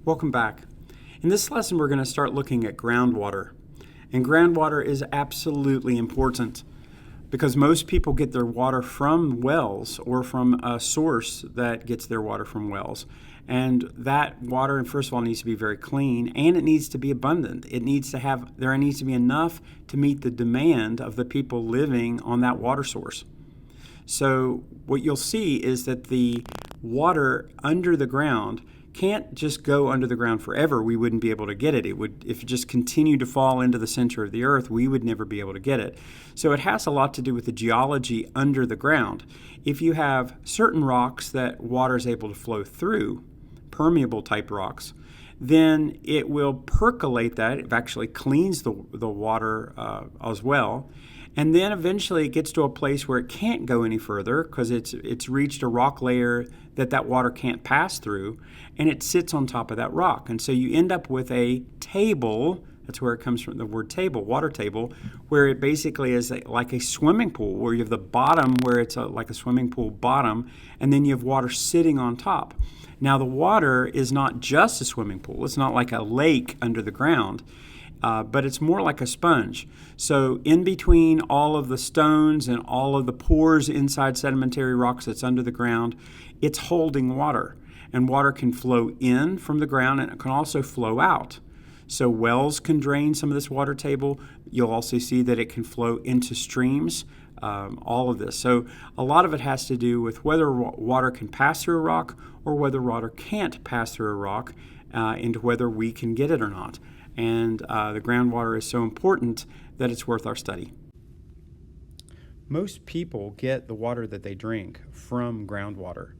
Welcome back. In this lesson, we're going to start looking at groundwater. And groundwater is absolutely important because most people get their water from wells or from a source that gets their water from wells. And that water, first of all, needs to be very clean, and it needs to be abundant. There needs to be enough to meet the demand of the people living on that water source. So what you'll see is that the water under the ground can't just go under the ground forever. We wouldn't be able to get it. If it just continued to fall into the center of the earth, we would never be able to get it. So it has a lot to do with the geology under the ground. If you have certain rocks that water is able to flow through, permeable type rocks, then it will percolate that. It actually cleans the water as well. And then eventually it gets to a place where it can't go any further because it's reached a rock layer that water can't pass through, and it sits on top of that rock. And so you end up with a table. That's where it comes from, the word table, water table, where it basically is like a swimming pool, where you have the bottom where it's like a swimming pool bottom, and then you have water sitting on top. Now the water is not just a swimming pool. It's not like a lake under the ground. But it's more like a sponge. So in between all of the stones and all of the pores inside sedimentary rocks that's under the ground, it's holding water. And water can flow in from the ground, and it can also flow out. So wells can drain some of this water table. You'll also see that it can flow into streams, all of this. So a lot of it has to do with whether water can pass through a rock or whether water can't pass through a rock, into whether we can get it or not. And the groundwater is so important that it's worth our study. Most people get the water that they drink from groundwater,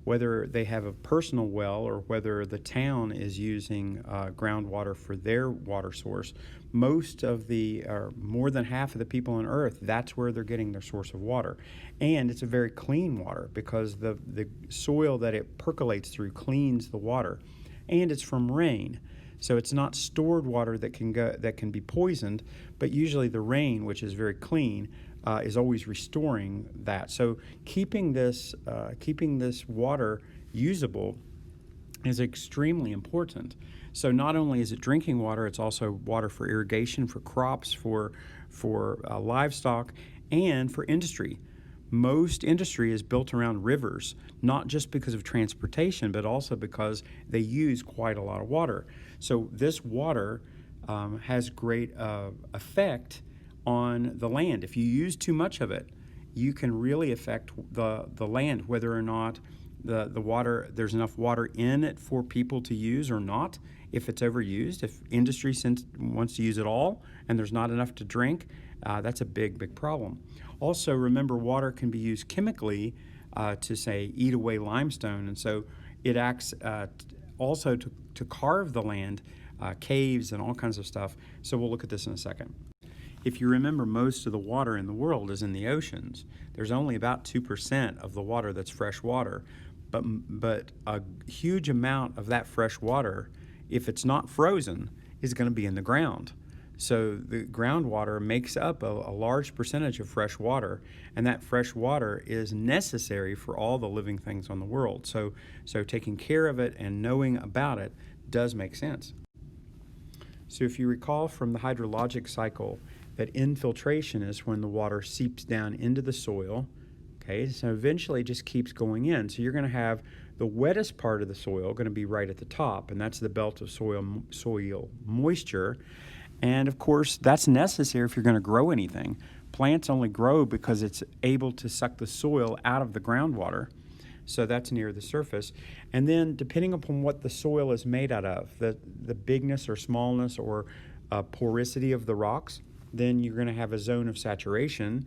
whether they have a personal well or whether the town is using groundwater for their water source. Most of more than half of the people on Earth, that's where they're getting their source of water. And it's a very clean water because the soil that it percolates through cleans the water. And it's from rain. So it's not stored water that can be poisoned, but usually the rain, which is very clean, is always restoring that. So keeping this water usable is extremely important. So not only is it drinking water, it's also water for irrigation, for crops, for livestock, and for industry. Most industry is built around rivers, not just because of transportation, but also because they use quite a lot of water. So this water has great effect on the land. If you use too much of it, you can really affect the land, whether or not the water, there's enough water in it for people to use or not. If it's overused, if industry wants to use it all and there's not enough to drink, that's a big problem. Also, remember, water can be used chemically to, say, eat away limestone, and so it acts also to carve the land, caves and all kinds of stuff. So we'll look at this in a second. If you remember, most of the water in the world is in the oceans. There's only about 2% of the water that's fresh water, but a huge amount of that fresh water, if it's not frozen, is going to be in the ground. So the groundwater makes up a large percentage of fresh water, and that fresh water is necessary for all the living things on the world. So taking care of it and knowing about it does make sense. So if you recall from the hydrologic cycle, that infiltration is when the water seeps down into the soil. Okay, so eventually it just keeps going in. So you're going to have the wettest part of the soil going to be right at the top, and that's the belt of soil moisture. And of course, that's necessary if you're going to grow anything. Plants only grow because it's able to suck the soil out of the groundwater. So that's near the surface. And then depending upon what the soil is made out of, the bigness or smallness or porosity of the rocks, then you're going to have a zone of saturation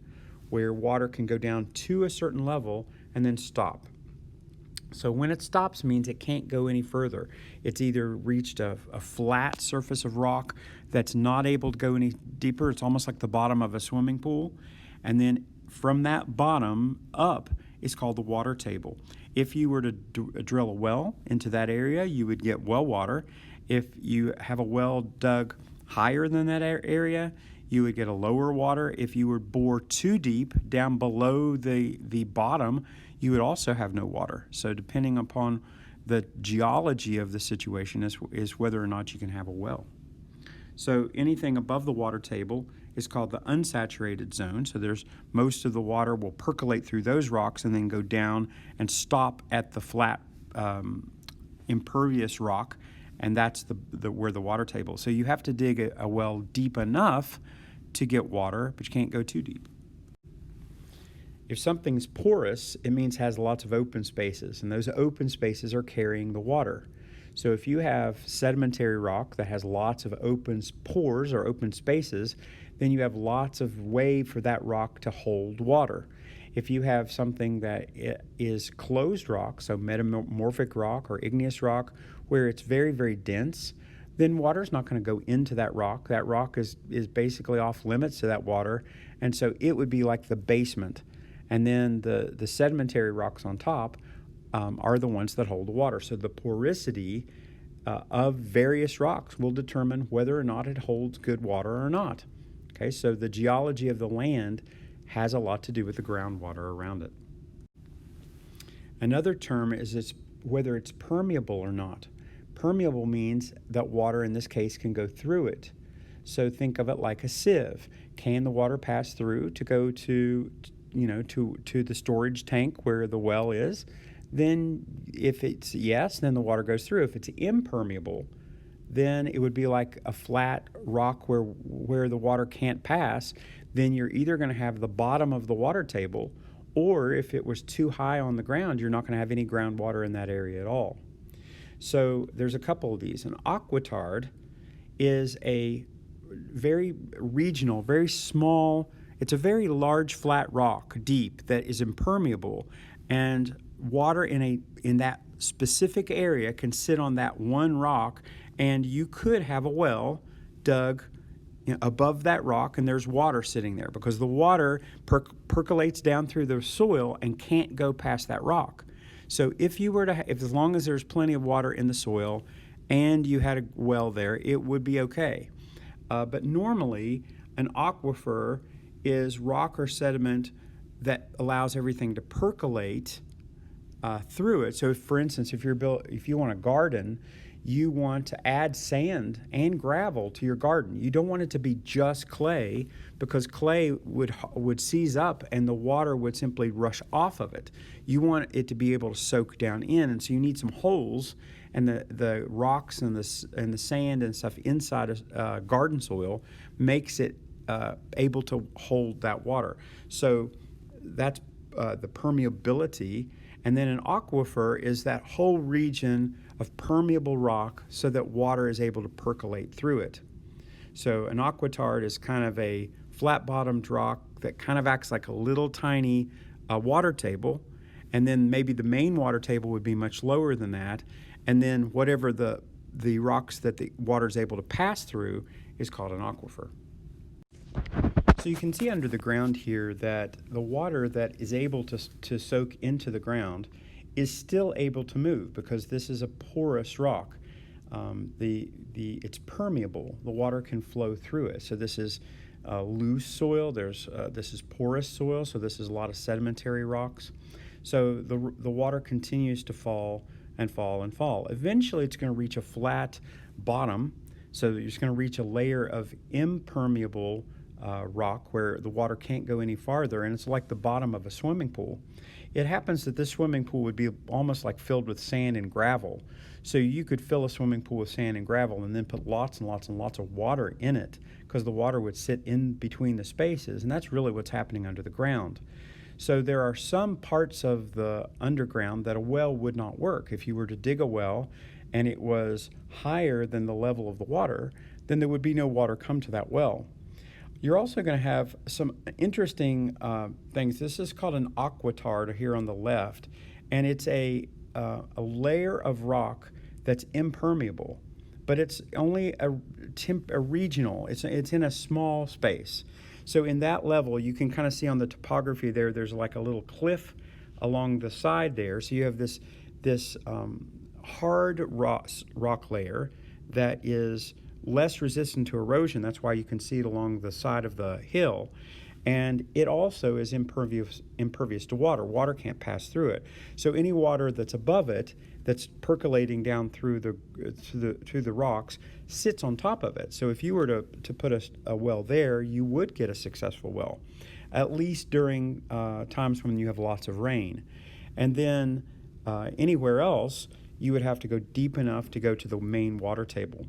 where water can go down to a certain level and then stop. So when it stops means it can't go any further. It's either reached a flat surface of rock that's not able to go any deeper. It's almost like the bottom of a swimming pool. And then from that bottom up is called the water table. If you were to drill a well into that area, you would get well water. If you have a well dug higher than that area, you would get a lower water. If you would bore too deep down below the bottom, you would also have no water. So depending upon the geology of the situation is whether or not you can have a well. So anything above the water table is called the unsaturated zone. So there's most of the water will percolate through those rocks and then go down and stop at the flat impervious rock, and that's where the water table is. So you have to dig a well deep enough to get water, but you can't go too deep. If something's porous, it means it has lots of open spaces, and those open spaces are carrying the water. So if you have sedimentary rock that has lots of open pores or open spaces, then you have lots of way for that rock to hold water. If you have something that is closed rock, so metamorphic rock or igneous rock, where it's very, very dense, then water's not going to go into that rock. That rock is basically off limits to that water, and so it would be like the basement. And then the sedimentary rocks on top are the ones that hold the water. So the porosity of various rocks will determine whether or not it holds good water or not. Okay, so the geology of the land has a lot to do with the groundwater around it. Another term is whether it's permeable or not. Permeable means that water, in this case, can go through it. So think of it like a sieve. Can the water pass through to go to the storage tank where the well is? Then if it's yes, then the water goes through. If it's impermeable, then it would be like a flat rock where the water can't pass. Then you're either going to have the bottom of the water table, or if it was too high on the ground, you're not going to have any groundwater in that area at all. So there's a couple of these. An aquitard is a very regional, very small, it's a very large flat rock, deep, that is impermeable, and water in that specific area can sit on that one rock, and you could have a well dug above that rock, and there's water sitting there because the water percolates down through the soil and can't go past that rock. So if as long as there's plenty of water in the soil and you had a well there, it would be okay. But normally, an aquifer is rock or sediment that allows everything to percolate through it. So, for instance, if you want a garden, you want to add sand and gravel to your garden. You don't want it to be just clay, because clay would seize up and the water would simply rush off of it. You want it to be able to soak down in, and so you need some holes, and the rocks and the sand and stuff inside garden soil makes it able to hold that water. So that's the permeability. And then an aquifer is that whole region of permeable rock so that water is able to percolate through it. So an aquitard is kind of a flat-bottomed rock that kind of acts like a little tiny water table, and then maybe the main water table would be much lower than that, and then whatever the rocks that the water is able to pass through is called an aquifer. So you can see under the ground here that the water that is able to soak into the ground is still able to move because this is a porous rock. It's permeable. The water can flow through it. So this is loose soil. This is porous soil. So this is a lot of sedimentary rocks. So the water continues to fall and fall and fall. Eventually, it's going to reach a flat bottom. So you're just going to reach a layer of impermeable rock where the water can't go any farther, and it's like the bottom of a swimming pool. It happens that this swimming pool would be almost like filled with sand and gravel. So you could fill a swimming pool with sand and gravel and then put lots and lots and lots of water in it, because the water would sit in between the spaces, and that's really what's happening under the ground. So there are some parts of the underground that a well would not work. If you were to dig a well and it was higher than the level of the water, then there would be no water come to that well. You're also going to have some interesting things. This is called an aquitard here on the left, and it's a layer of rock that's impermeable, but it's only a regional. It's in a small space. So in that level, you can kind of see on the topography there's like a little cliff along the side there. So you have this hard rock layer that is less resistant to erosion. That's why you can see it along the side of the hill. And it also is impervious to water. Water can't pass through it. So any water that's above it that's percolating down through the rocks sits on top of it. So if you were to put a well there, you would get a successful well, at least during times when you have lots of rain. And then anywhere else, you would have to go deep enough to go to the main water table.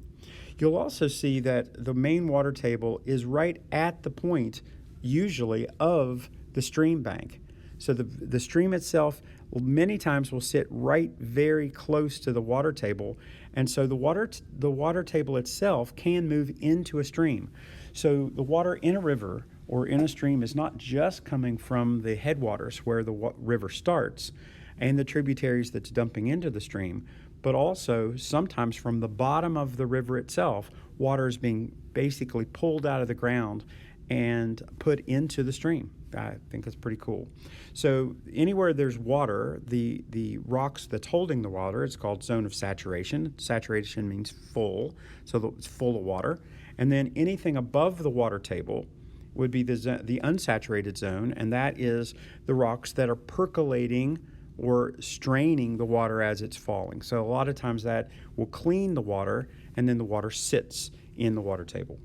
You'll also see that the main water table is right at the point, usually, of the stream bank. So the stream itself many times will sit right very close to the water table, and so the water table itself can move into a stream. So the water in a river or in a stream is not just coming from the headwaters where the river starts and the tributaries that's dumping into the stream, but also sometimes from the bottom of the river itself, water is being basically pulled out of the ground and put into the stream. I think that's pretty cool. So anywhere there's water, the rocks that's holding the water, it's called zone of saturation. Saturation means full, so it's full of water. And then anything above the water table would be the unsaturated zone, and that is the rocks that are percolating or straining the water as it's falling. So a lot of times that will clean the water, and then the water sits in the water table.